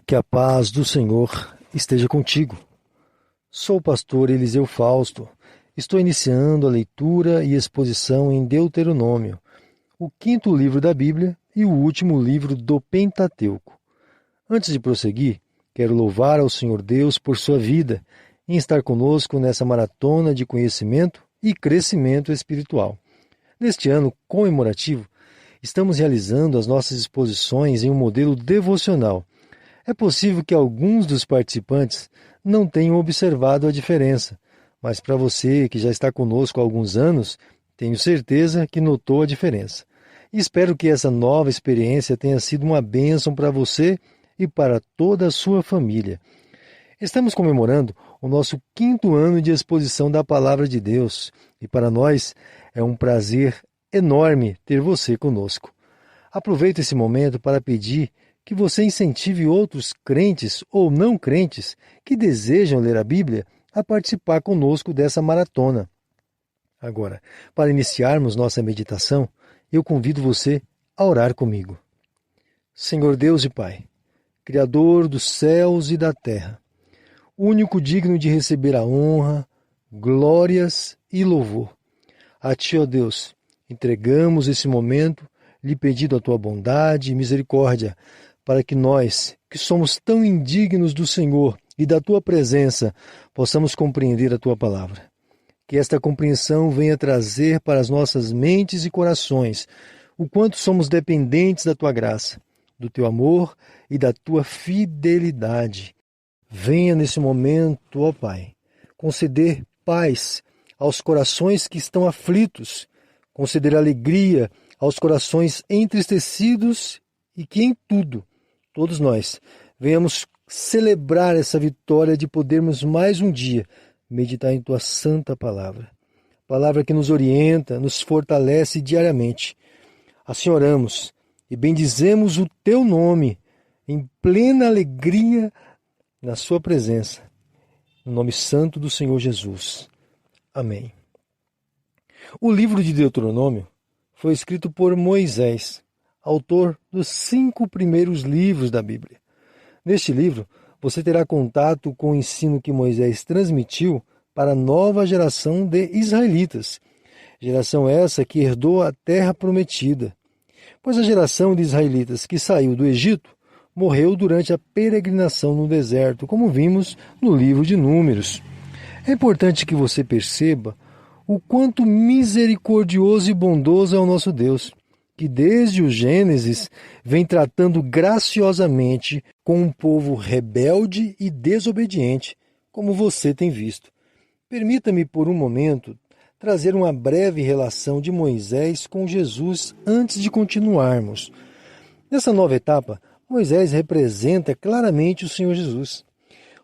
Que a paz do Senhor esteja contigo. Sou o pastor Eliseu Fausto. Estou iniciando a leitura e exposição em Deuteronômio, o quinto livro da Bíblia e o último livro do Pentateuco. Antes de prosseguir, quero louvar ao Senhor Deus por sua vida em estar conosco nessa maratona de conhecimento e crescimento espiritual. Neste ano comemorativo, estamos realizando as nossas exposições em um modelo devocional. É possível que alguns dos participantes não tenham observado a diferença, mas para você que já está conosco há alguns anos, tenho certeza que notou a diferença. E espero que essa nova experiência tenha sido uma bênção para você e para toda a sua família. Estamos comemorando o nosso quinto ano de exposição da Palavra de Deus e para nós é um prazer enorme ter você conosco. Aproveito esse momento para pedir que você incentive outros crentes ou não crentes que desejam ler a Bíblia a participar conosco dessa maratona. Agora, para iniciarmos nossa meditação, eu convido você a orar comigo. Senhor Deus e Pai, Criador dos céus e da terra, único digno de receber a honra, glórias e louvor. A Ti, ó Deus, entregamos esse momento, lhe pedindo a Tua bondade e misericórdia, para que nós, que somos tão indignos do Senhor e da Tua presença, possamos compreender a Tua palavra. Que esta compreensão venha trazer para as nossas mentes e corações o quanto somos dependentes da Tua graça, do Teu amor e da Tua fidelidade. Venha nesse momento, ó Pai, conceder paz aos corações que estão aflitos, conceder alegria aos corações entristecidos e que em tudo, todos nós, venhamos celebrar essa vitória de podermos mais um dia meditar em Tua santa palavra. Palavra que nos orienta, nos fortalece diariamente. Assim oramos e bendizemos o Teu nome em plena alegria na Sua presença. No nome santo do Senhor Jesus. Amém. O livro de Deuteronômio foi escrito por Moisés, autor dos 5 primeiros livros da Bíblia. Neste livro, você terá contato com o ensino que Moisés transmitiu para a nova geração de israelitas. Geração essa que herdou a terra prometida. Pois a geração de israelitas que saiu do Egito morreu durante a peregrinação no deserto, como vimos no livro de Números. É importante que você perceba o quanto misericordioso e bondoso é o nosso Deus, que desde o Gênesis vem tratando graciosamente com um povo rebelde e desobediente, como você tem visto. Permita-me por um momento trazer uma breve relação de Moisés com Jesus antes de continuarmos. Nessa nova etapa, Moisés representa claramente o Senhor Jesus,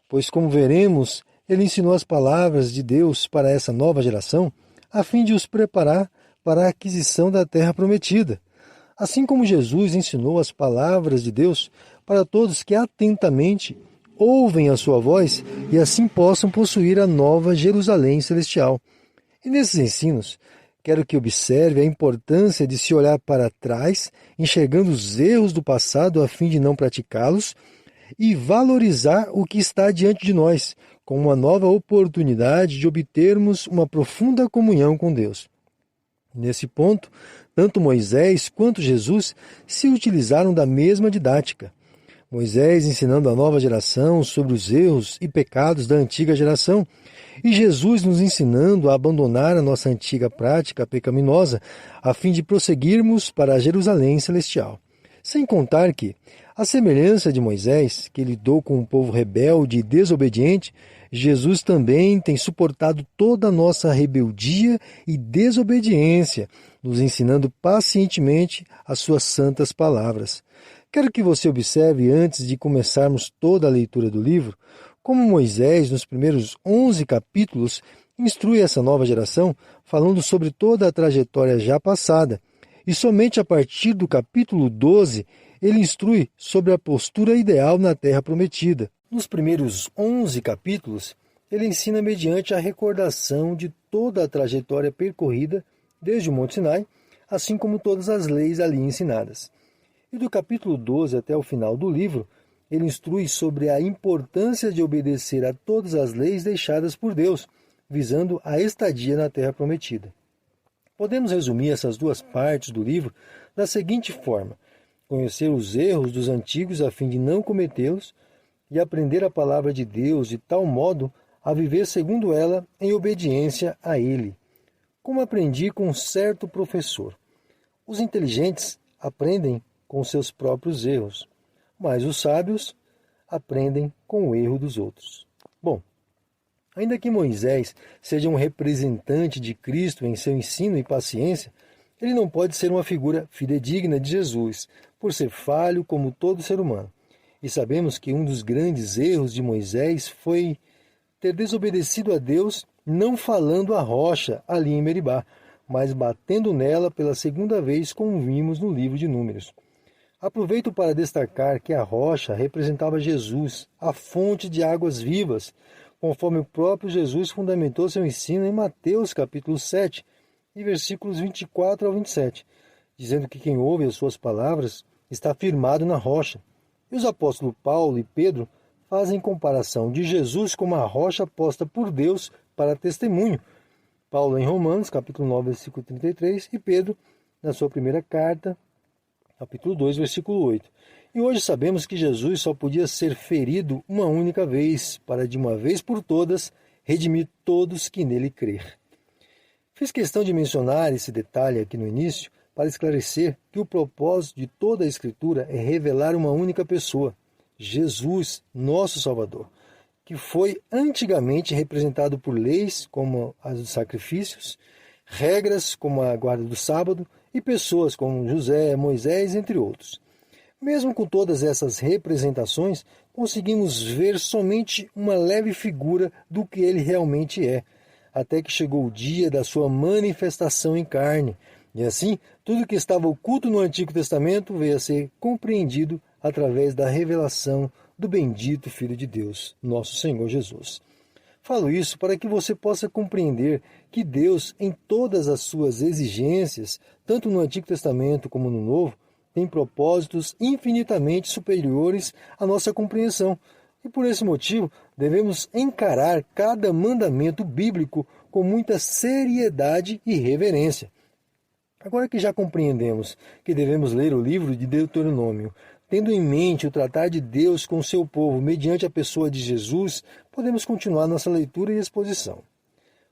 pois, como veremos, ele ensinou as palavras de Deus para essa nova geração, a fim de os preparar para a aquisição da terra prometida. Assim como Jesus ensinou as palavras de Deus para todos que atentamente ouvem a sua voz e assim possam possuir a nova Jerusalém celestial. E nesses ensinos, quero que observe a importância de se olhar para trás, enxergando os erros do passado a fim de não praticá-los, e valorizar o que está diante de nós, com uma nova oportunidade de obtermos uma profunda comunhão com Deus. Nesse ponto, tanto Moisés quanto Jesus se utilizaram da mesma didática. Moisés ensinando a nova geração sobre os erros e pecados da antiga geração, e Jesus nos ensinando a abandonar a nossa antiga prática pecaminosa, a fim de prosseguirmos para a Jerusalém celestial. Sem contar que, à semelhança de Moisés, que lidou com um povo rebelde e desobediente, Jesus também tem suportado toda a nossa rebeldia e desobediência, nos ensinando pacientemente as suas santas palavras. Quero que você observe, antes de começarmos toda a leitura do livro, como Moisés, nos primeiros 11 capítulos, instrui essa nova geração, falando sobre toda a trajetória já passada. E somente a partir do capítulo 12, ele instrui sobre a postura ideal na terra prometida. Nos primeiros 11 capítulos, ele ensina mediante a recordação de toda a trajetória percorrida desde o Monte Sinai, assim como todas as leis ali ensinadas. E do capítulo 12 até o final do livro, ele instrui sobre a importância de obedecer a todas as leis deixadas por Deus, visando a estadia na Terra Prometida. Podemos resumir essas duas partes do livro da seguinte forma: conhecer os erros dos antigos a fim de não cometê-los e aprender a palavra de Deus de tal modo a viver segundo ela em obediência a Ele. Como aprendi com um certo professor. Os inteligentes aprendem com seus próprios erros, mas os sábios aprendem com o erro dos outros. Bom, ainda que Moisés seja um representante de Cristo em seu ensino e paciência, ele não pode ser uma figura fidedigna de Jesus, por ser falho como todo ser humano. E sabemos que um dos grandes erros de Moisés foi ter desobedecido a Deus, não falando à rocha ali em Meribá, mas batendo nela pela segunda vez, como vimos no livro de Números. Aproveito para destacar que a rocha representava Jesus, a fonte de águas vivas, conforme o próprio Jesus fundamentou seu ensino em Mateus capítulo 7, e versículos 24 ao 27, dizendo que quem ouve as suas palavras está firmado na rocha. E os apóstolos Paulo e Pedro fazem comparação de Jesus como a rocha posta por Deus para testemunho. Paulo em Romanos, capítulo 9, versículo 33, e Pedro, na sua primeira carta, capítulo 2, versículo 8. E hoje sabemos que Jesus só podia ser ferido uma única vez, para de uma vez por todas redimir todos que nele crer. Fiz questão de mencionar esse detalhe aqui no início para esclarecer que o propósito de toda a Escritura é revelar uma única pessoa, Jesus, nosso Salvador, que foi antigamente representado por leis como as dos sacrifícios, regras como a guarda do sábado e pessoas como José, Moisés, entre outros. Mesmo com todas essas representações, conseguimos ver somente uma leve figura do que ele realmente é, até que chegou o dia da sua manifestação em carne. E assim, tudo que estava oculto no Antigo Testamento veio a ser compreendido através da revelação do bendito Filho de Deus, nosso Senhor Jesus. Falo isso para que você possa compreender que Deus, em todas as suas exigências, tanto no Antigo Testamento como no Novo, tem propósitos infinitamente superiores à nossa compreensão. E por esse motivo, devemos encarar cada mandamento bíblico com muita seriedade e reverência. Agora que já compreendemos que devemos ler o livro de Deuteronômio, tendo em mente o tratar de Deus com o seu povo mediante a pessoa de Jesus, podemos continuar nossa leitura e exposição.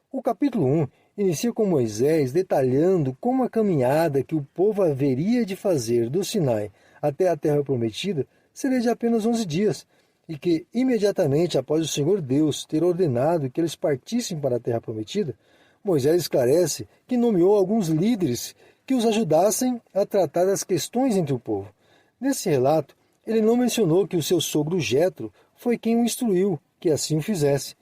O capítulo 1 inicia com Moisés detalhando como a caminhada que o povo haveria de fazer do Sinai até a Terra Prometida seria de apenas 11 dias, e que, imediatamente após o Senhor Deus ter ordenado que eles partissem para a Terra Prometida, Moisés esclarece que nomeou alguns líderes que os ajudassem a tratar das questões entre o povo. Nesse relato, ele não mencionou que o seu sogro Jetro foi quem o instruiu que assim o fizesse.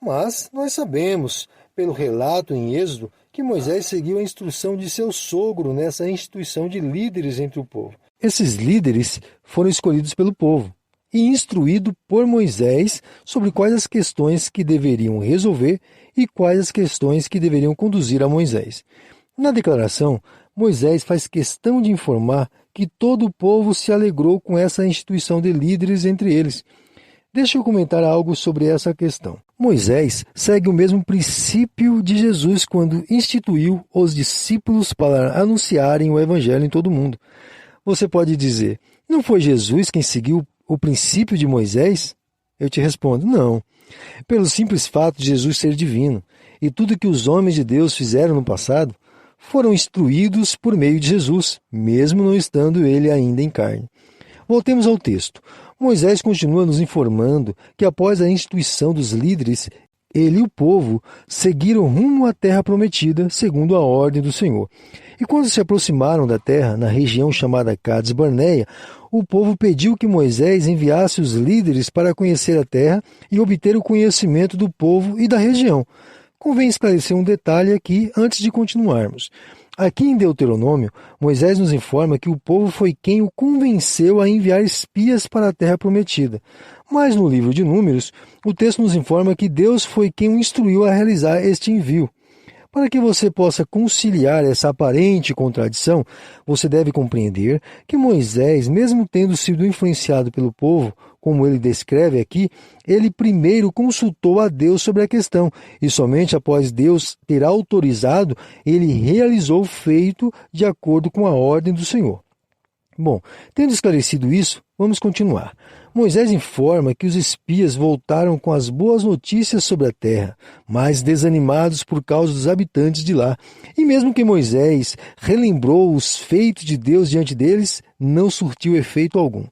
Mas nós sabemos, pelo relato em Êxodo, que Moisés seguiu a instrução de seu sogro nessa instituição de líderes entre o povo. Esses líderes foram escolhidos pelo povo e instruídos por Moisés sobre quais as questões que deveriam resolver e quais as questões que deveriam conduzir a Moisés. Na declaração, Moisés faz questão de informar que todo o povo se alegrou com essa instituição de líderes entre eles. Deixa eu comentar algo sobre essa questão. Moisés segue o mesmo princípio de Jesus quando instituiu os discípulos para anunciarem o Evangelho em todo o mundo. Você pode dizer, não foi Jesus quem seguiu o princípio de Moisés? Eu te respondo, não. Pelo simples fato de Jesus ser divino, e tudo que os homens de Deus fizeram no passado, foram instruídos por meio de Jesus, mesmo não estando ele ainda em carne. Voltemos ao texto. Moisés continua nos informando que após a instituição dos líderes, ele e o povo seguiram rumo à terra prometida, segundo a ordem do Senhor. E quando se aproximaram da terra, na região chamada Cades Barneia, o povo pediu que Moisés enviasse os líderes para conhecer a terra e obter o conhecimento do povo e da região. Convém esclarecer um detalhe aqui antes de continuarmos. Aqui em Deuteronômio, Moisés nos informa que o povo foi quem o convenceu a enviar espias para a terra prometida. Mas no livro de Números, o texto nos informa que Deus foi quem o instruiu a realizar este envio. Para que você possa conciliar essa aparente contradição, você deve compreender que Moisés, mesmo tendo sido influenciado pelo povo, como ele descreve aqui, ele primeiro consultou a Deus sobre a questão, e somente após Deus ter autorizado, ele realizou o feito de acordo com a ordem do Senhor. Bom, tendo esclarecido isso, vamos continuar. Moisés informa que os espias voltaram com as boas notícias sobre a terra, mas desanimados por causa dos habitantes de lá. E mesmo que Moisés relembrou os feitos de Deus diante deles, não surtiu efeito algum.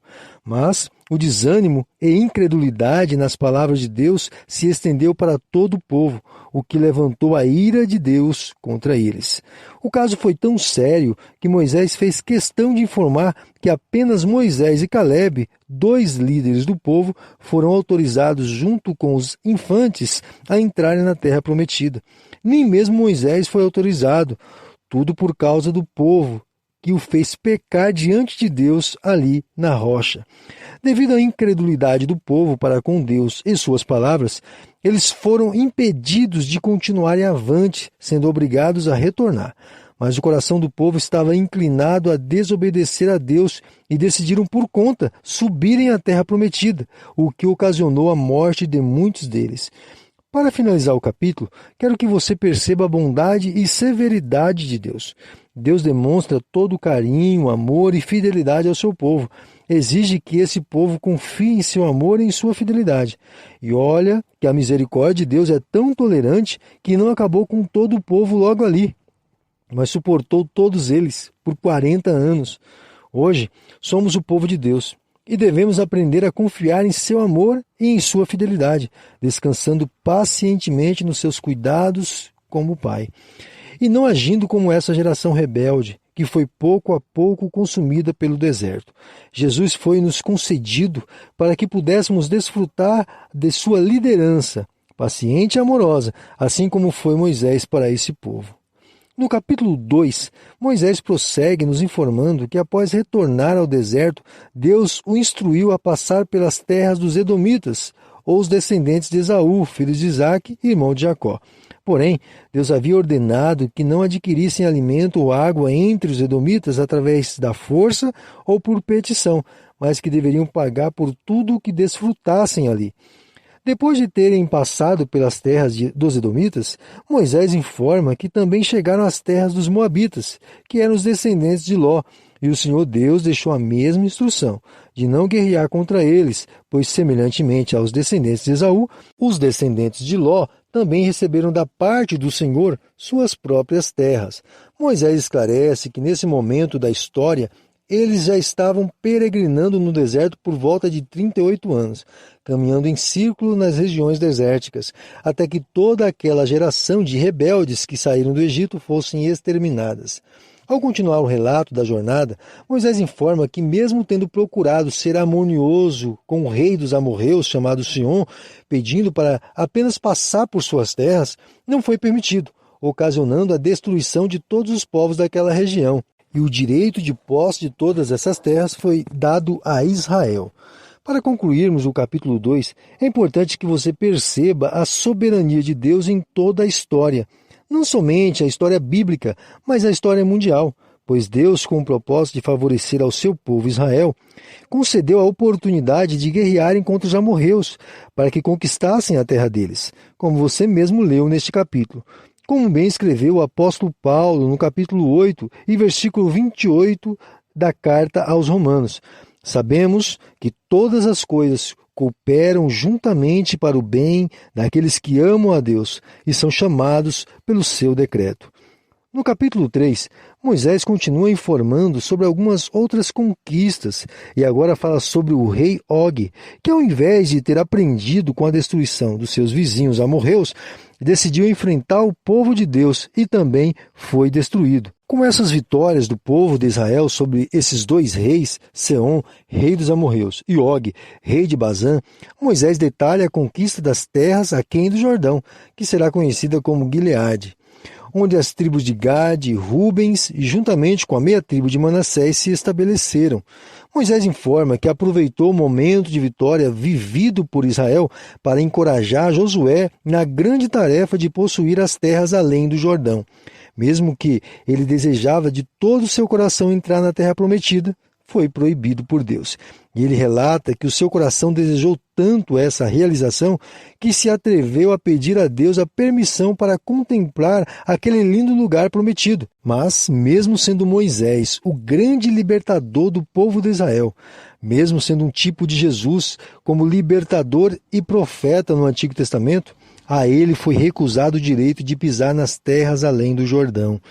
Mas o desânimo e incredulidade nas palavras de Deus se estendeu para todo o povo, o que levantou a ira de Deus contra eles. O caso foi tão sério que Moisés fez questão de informar que apenas Moisés e Calebe, 2 líderes do povo, foram autorizados junto com os infantes a entrarem na terra prometida. Nem mesmo Moisés foi autorizado, tudo por causa do povo, que o fez pecar diante de Deus ali na rocha. Devido à incredulidade do povo para com Deus e suas palavras, eles foram impedidos de continuarem avante, sendo obrigados a retornar. Mas o coração do povo estava inclinado a desobedecer a Deus e decidiram por conta subirem à terra prometida, o que ocasionou a morte de muitos deles. Para finalizar o capítulo, quero que você perceba a bondade e severidade de Deus. Deus demonstra todo o carinho, amor e fidelidade ao seu povo. Exige que esse povo confie em seu amor e em sua fidelidade. E olha que a misericórdia de Deus é tão tolerante que não acabou com todo o povo logo ali, mas suportou todos eles por 40 anos. Hoje, somos o povo de Deus e devemos aprender a confiar em seu amor e em sua fidelidade, descansando pacientemente nos seus cuidados como Pai. E não agindo como essa geração rebelde, que foi pouco a pouco consumida pelo deserto. Jesus foi nos concedido para que pudéssemos desfrutar de sua liderança, paciente e amorosa, assim como foi Moisés para esse povo. No capítulo 2, Moisés prossegue nos informando que após retornar ao deserto, Deus o instruiu a passar pelas terras dos Edomitas, ou os descendentes de Esaú, filho de Isaque e irmão de Jacó. Porém, Deus havia ordenado que não adquirissem alimento ou água entre os edomitas através da força ou por petição, mas que deveriam pagar por tudo o que desfrutassem ali. Depois de terem passado pelas terras dos edomitas, Moisés informa que também chegaram às terras dos moabitas, que eram os descendentes de Ló, e o Senhor Deus deixou a mesma instrução, de não guerrear contra eles, pois, semelhantemente aos descendentes de Esaú, os descendentes de Ló também receberam da parte do Senhor suas próprias terras. Moisés esclarece que nesse momento da história, eles já estavam peregrinando no deserto por volta de 38 anos, caminhando em círculo nas regiões desérticas, até que toda aquela geração de rebeldes que saíram do Egito fossem exterminadas. Ao continuar o relato da jornada, Moisés informa que, mesmo tendo procurado ser harmonioso com o rei dos amorreus, chamado Sion, pedindo para apenas passar por suas terras, não foi permitido, ocasionando a destruição de todos os povos daquela região. E o direito de posse de todas essas terras foi dado a Israel. Para concluirmos o capítulo 2, é importante que você perceba a soberania de Deus em toda a história. Não somente a história bíblica, mas a história mundial, pois Deus, com o propósito de favorecer ao seu povo Israel, concedeu a oportunidade de guerrearem contra os amorreus, para que conquistassem a terra deles, como você mesmo leu neste capítulo. Como bem escreveu o apóstolo Paulo no capítulo 8 e versículo 28 da carta aos Romanos. Sabemos que todas as coisas cooperam juntamente para o bem daqueles que amam a Deus e são chamados pelo seu decreto. No capítulo 3, Moisés continua informando sobre algumas outras conquistas e agora fala sobre o rei Og, que ao invés de ter aprendido com a destruição dos seus vizinhos amorreus, decidiu enfrentar o povo de Deus e também foi destruído. Com essas vitórias do povo de Israel sobre esses 2 reis, Seom, rei dos amorreus, e Og, rei de Bazã, Moisés detalha a conquista das terras aquém do Jordão, que será conhecida como Gileade. onde as tribos de Gade e Rubens, juntamente com a meia tribo de Manassés, se estabeleceram. Moisés informa que aproveitou o momento de vitória vivido por Israel para encorajar Josué na grande tarefa de possuir as terras além do Jordão. Mesmo que ele desejava de todo o seu coração entrar na terra prometida, foi proibido por Deus. E ele relata que o seu coração desejou tanto essa realização que se atreveu a pedir a Deus a permissão para contemplar aquele lindo lugar prometido. Mas, mesmo sendo Moisés o grande libertador do povo de Israel, mesmo sendo um tipo de Jesus como libertador e profeta no Antigo Testamento, a ele foi recusado o direito de pisar nas terras além do Jordão.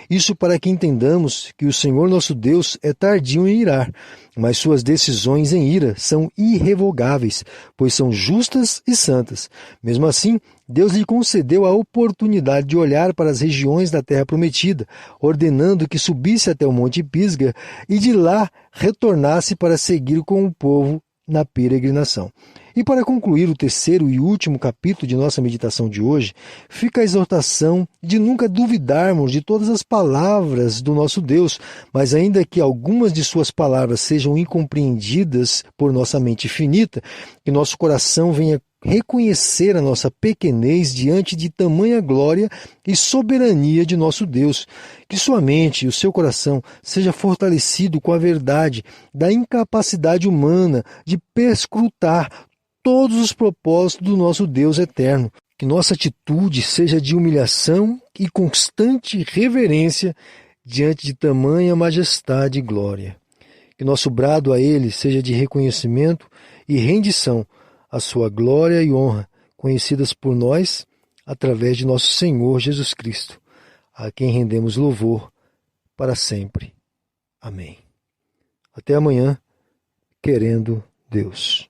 Isso para que entendamos que o Senhor nosso Deus é tardio em irar, mas suas decisões em ira são irrevogáveis, pois são justas e santas. Mesmo assim, Deus lhe concedeu a oportunidade de olhar para as regiões da terra prometida, ordenando que subisse até o Monte Pisga e de lá retornasse para seguir com o povo na peregrinação. E para concluir o terceiro e último capítulo de nossa meditação de hoje, fica a exortação de nunca duvidarmos de todas as palavras do nosso Deus, mas ainda que algumas de suas palavras sejam incompreendidas por nossa mente finita, que nosso coração venha reconhecer a nossa pequenez diante de tamanha glória e soberania de nosso Deus. Que sua mente e o seu coração seja fortalecido com a verdade da incapacidade humana de perscrutar todos os propósitos do nosso Deus eterno. Que nossa atitude seja de humilhação e constante reverência diante de tamanha majestade e glória. Que nosso brado a Ele seja de reconhecimento e rendição à sua glória e honra, conhecidas por nós através de nosso Senhor Jesus Cristo, a quem rendemos louvor para sempre. Amém. Até amanhã, querendo Deus.